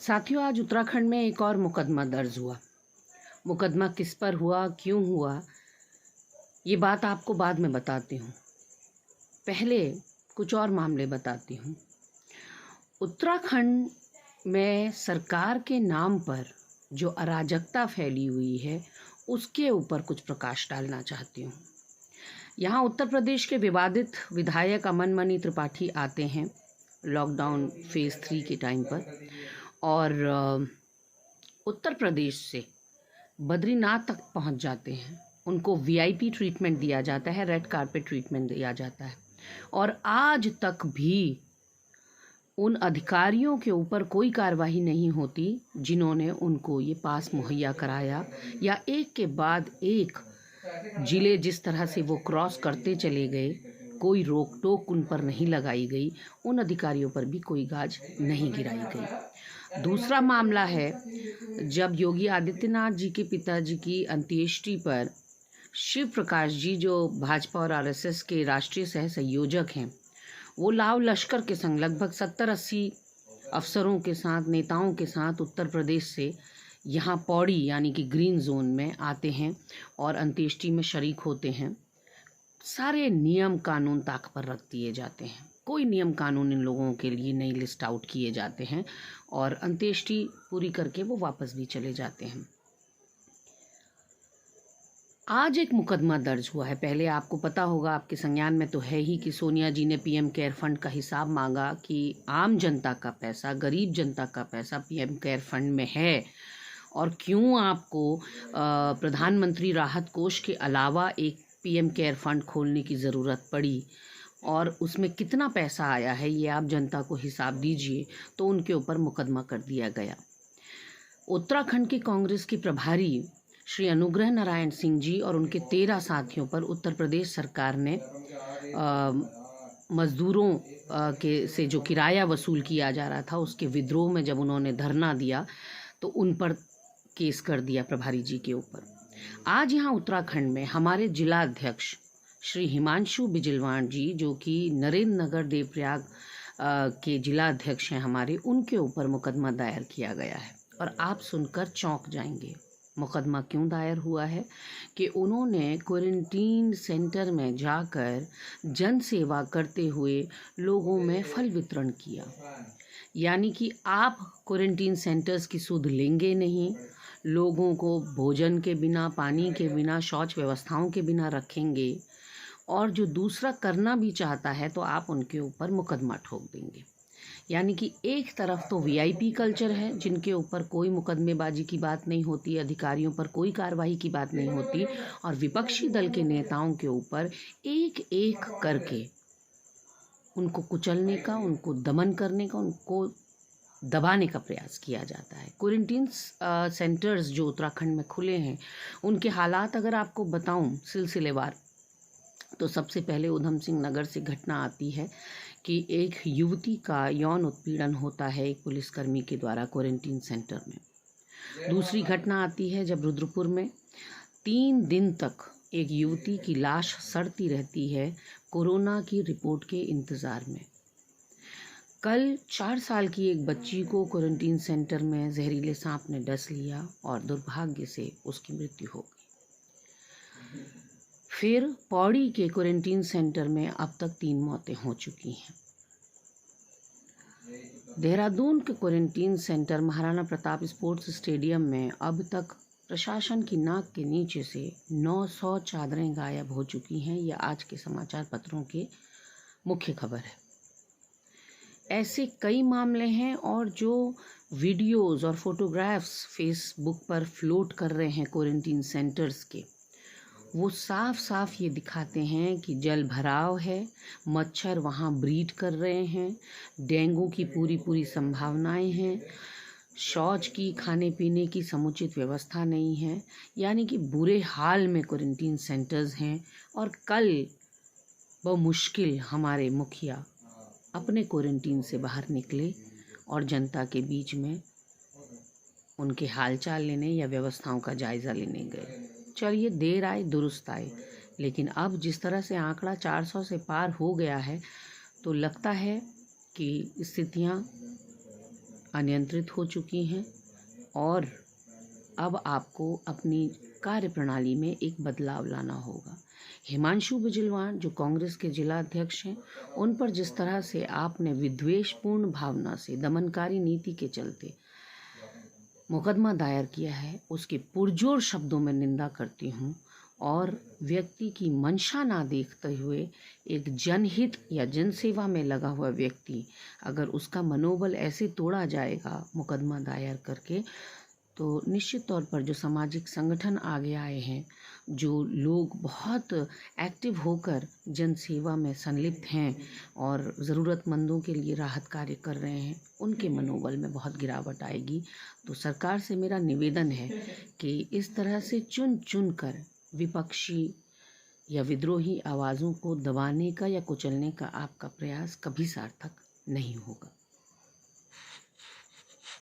साथियों, आज उत्तराखंड में एक और मुकदमा दर्ज हुआ। मुकदमा किस पर हुआ, क्यों हुआ, ये बात आपको बाद में बताती हूँ। पहले कुछ और मामले बताती हूँ। उत्तराखंड में सरकार के नाम पर जो अराजकता फैली हुई है, उसके ऊपर कुछ प्रकाश डालना चाहती हूँ। यहाँ उत्तर प्रदेश के विवादित विधायक अमन मणि त्रिपाठी आते हैं लॉकडाउन फेज़ 3 के टाइम पर, और उत्तर प्रदेश से बद्रीनाथ तक पहुंच जाते हैं। उनको वीआईपी ट्रीटमेंट दिया जाता है, रेड कारपेट ट्रीटमेंट दिया जाता है, और आज तक भी उन अधिकारियों के ऊपर कोई कार्रवाई नहीं होती जिन्होंने उनको ये पास मुहैया कराया, या एक के बाद एक जिले जिस तरह से वो क्रॉस करते चले गए, कोई रोक टोक उन पर नहीं लगाई गई, उन अधिकारियों पर भी कोई गाज नहीं गिराई गई। दूसरा मामला है, जब योगी आदित्यनाथ जी के पिताजी की अंत्येष्टि पर शिव प्रकाश जी, जो भाजपा और आरएसएस के राष्ट्रीय सह संयोजक हैं, वो लाव लश्कर के संग लगभग 70-80 अफसरों के साथ, नेताओं के साथ उत्तर प्रदेश से यहाँ पौड़ी यानी कि ग्रीन जोन में आते हैं और अंत्येष्टि में शरीक होते हैं। सारे नियम कानून ताक पर रख दिए जाते हैं, कोई नियम कानून इन लोगों के लिए नहीं लिस्ट आउट किए जाते हैं, और अंत्येष्टि पूरी करके वो वापस भी चले जाते हैं। आज एक मुकदमा दर्ज हुआ है। पहले आपको पता होगा, आपके संज्ञान में तो है ही, कि सोनिया जी ने पीएम केयर फंड का हिसाब मांगा कि आम जनता का पैसा, गरीब जनता का पैसा पीएम केयर फंड में है, और क्यों आपको प्रधानमंत्री राहत कोष के अलावा एक पीएम केयर फंड खोलने की ज़रूरत पड़ी, और उसमें कितना पैसा आया है ये आप जनता को हिसाब दीजिए। तो उनके ऊपर मुकदमा कर दिया गया। उत्तराखंड के कांग्रेस के प्रभारी श्री अनुग्रह नारायण सिंह जी और उनके 13 साथियों पर उत्तर प्रदेश सरकार ने मजदूरों के से जो किराया वसूल किया जा रहा था, उसके विद्रोह में जब उन्होंने धरना दिया तो उन पर केस कर दिया प्रभारी जी के ऊपर। आज यहाँ उत्तराखंड में हमारे जिला अध्यक्ष श्री हिमांशु बिजलवाण जी, जो कि नरेंद्र नगर देवप्रयाग के जिला अध्यक्ष हैं हमारे, उनके ऊपर मुकदमा दायर किया गया है। और आप सुनकर चौंक जाएंगे। मुकदमा क्यों दायर हुआ है कि उन्होंने क्वारंटीन सेंटर में जाकर जन सेवा करते हुए लोगों में फल वितरण किया। यानी कि आप क्वारंटीन सेंटर्स की सुध लेंगे नहीं, लोगों को भोजन के बिना, पानी के बिना, शौच व्यवस्थाओं के बिना रखेंगे, और जो दूसरा करना भी चाहता है तो आप उनके ऊपर मुकदमा ठोक देंगे। यानी कि एक तरफ तो वीआईपी कल्चर है, जिनके ऊपर कोई मुकदमेबाजी की बात नहीं होती, अधिकारियों पर कोई कार्रवाई की बात नहीं होती, और विपक्षी दल के नेताओं के ऊपर एक एक करके उनको कुचलने का, उनको दमन करने का, उनको दबाने का प्रयास किया जाता है। क्वारंटीन सेंटर्स जो उत्तराखंड में खुले हैं, उनके हालात अगर आपको बताऊं सिलसिलेवार, तो सबसे पहले उधम सिंह नगर से घटना आती है कि एक युवती का यौन उत्पीड़न होता है एक पुलिसकर्मी के द्वारा क्वारंटीन सेंटर में। दूसरी घटना आती है जब रुद्रपुर में 3 दिन तक एक युवती की लाश सड़ती रहती है कोरोना की रिपोर्ट के इंतज़ार में। कल 4 साल की एक बच्ची को क्वारंटीन सेंटर में जहरीले सांप ने डस लिया और दुर्भाग्य से उसकी मृत्यु हो गई। फिर पौड़ी के क्वारंटीन सेंटर में अब तक 3 मौतें हो चुकी हैं। देहरादून के quarantine centre Maharana Pratap sports stadium में अब तक प्रशासन की नाक के नीचे से 900 चादरें गायब हो चुकी हैं। यह आज के समाचार पत्रों के मुख्य खबर है। ऐसे कई मामले हैं, और जो वीडियोज़ और फोटोग्राफ्स फेसबुक पर फ्लोट कर रहे हैं क्वारंटीन सेंटर्स के, वो साफ साफ ये दिखाते हैं कि जल भराव है, मच्छर वहाँ ब्रीड कर रहे हैं, डेंगू की पूरी संभावनाएं हैं, शौच की, खाने पीने की समुचित व्यवस्था नहीं है। यानी कि बुरे हाल में क्वारंटीन सेंटर्स हैं। और कल बमुश्किल हमारे मुखिया अपने क्वारंटीन से बाहर निकले और जनता के बीच में उनके हालचाल लेने या व्यवस्थाओं का जायज़ा लेने गए। चलिए, देर आए दुरुस्त आए, लेकिन अब जिस तरह से आंकड़ा 400 से पार हो गया है, तो लगता है कि स्थितियां अनियंत्रित हो चुकी हैं और अब आपको अपनी कार्यप्रणाली में एक बदलाव लाना होगा। हिमांशु बिजलवान जो कांग्रेस के जिला अध्यक्ष हैं, उन पर जिस तरह से आपने विद्वेषपूर्ण भावना से दमनकारी नीति के चलते मुकदमा दायर किया है, उसके पुरजोर शब्दों में निंदा करती हूँ और व्यक्ति की मंशा ना देखते हुए एक जनहित या जनसेवा में लगा हुआ व्यक्ति अगर उसका मनोबल ऐसे तोड़ा जाएगा मुकदमा दायर करके, तो निश्चित तौर पर जो सामाजिक संगठन आगे आए हैं, जो लोग बहुत एक्टिव होकर जनसेवा में संलिप्त हैं और ज़रूरतमंदों के लिए राहत कार्य कर रहे हैं, उनके मनोबल में बहुत गिरावट आएगी। तो सरकार से मेरा निवेदन है कि इस तरह से चुन चुन कर विपक्षी या विद्रोही आवाज़ों को दबाने का या कुचलने का आपका प्रयास कभी सार्थक नहीं होगा।